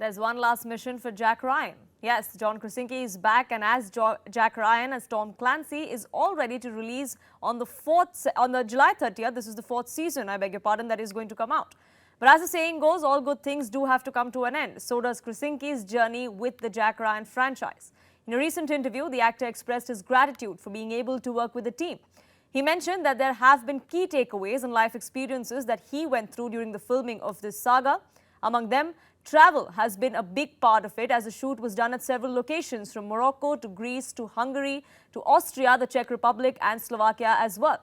There's one last mission for Jack Ryan. Yes, John Krasinski is back, and as Jack Ryan as Tom Clancy is all ready to release on the July 30th. This is the 4th season, I beg your pardon, that is going to come out. But as the saying goes, all good things do have to come to an end. So does Krasinski's journey with the Jack Ryan franchise. In a recent interview, the actor expressed his gratitude for being able to work with the team. He mentioned that there have been key takeaways and life experiences that he went through during the filming of this saga. Among them, travel has been a big part of it, as the shoot was done at several locations, from Morocco to Greece to Hungary to Austria, the Czech Republic and Slovakia as well.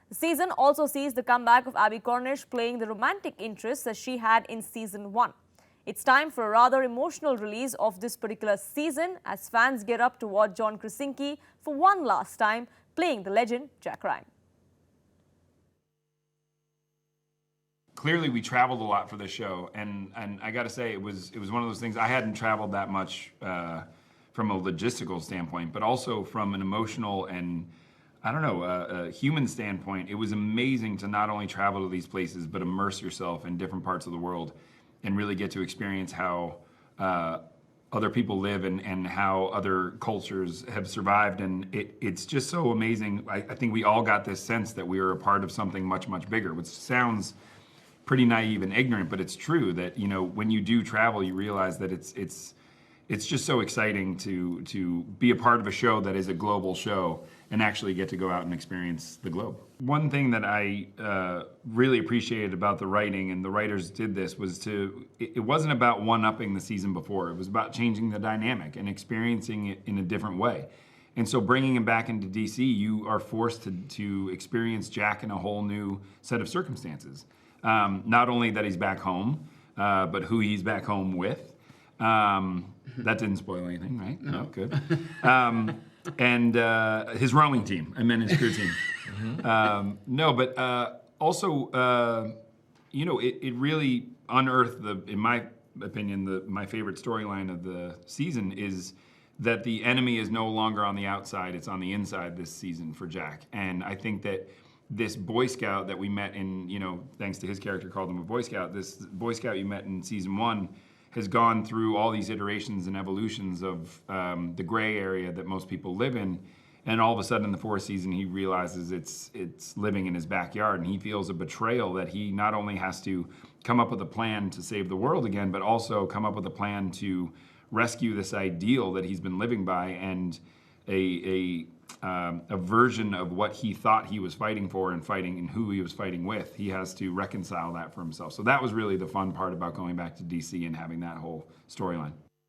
The season also sees the comeback of Abby Cornish playing the romantic interest that she had in season 1. It's time for a rather emotional release of this particular season as fans gear up to watch John Krasinski for one last time playing the legend Jack Ryan. Clearly, we traveled a lot for this show, and I got to say, it was one of those things. I hadn't traveled that much from a logistical standpoint, but also from an emotional and, I don't know, a human standpoint. It was amazing to not only travel to these places, but immerse yourself in different parts of the world and really get to experience how other people live and how other cultures have survived. And it's just so amazing. I think we all got this sense that we were a part of something much, much bigger, which sounds pretty naive and ignorant, but it's true that, you know, when you do travel, you realize that it's just so exciting to be a part of a show that is a global show and actually get to go out and experience the globe. One thing that I really appreciated about the writing, and the writers did this, was it wasn't about one-upping the season before. It was about changing the dynamic and experiencing it in a different way. And so bringing him back into DC, you are forced to experience Jack in a whole new set of circumstances. Not only that he's back home, but who he's back home with. That didn't spoil anything, right? No, good. And his rowing team, I meant his crew team. No, but also, you know, it really unearthed, in my opinion, my favorite storyline of the season is that the enemy is no longer on the outside, it's on the inside this season for Jack. And I think that this Boy Scout that we met in, you know, thanks to his character called him a Boy Scout, this Boy Scout you met in season 1 has gone through all these iterations and evolutions of the gray area that most people live in. And all of a sudden in the 4th season, he realizes it's living in his backyard, and he feels a betrayal that he not only has to come up with a plan to save the world again, but also come up with a plan to rescue this ideal that he's been living by, and a version of what he thought he was fighting for and who he was fighting with. He has to reconcile that for himself. So that was really the fun part about going back to DC and having that whole storyline.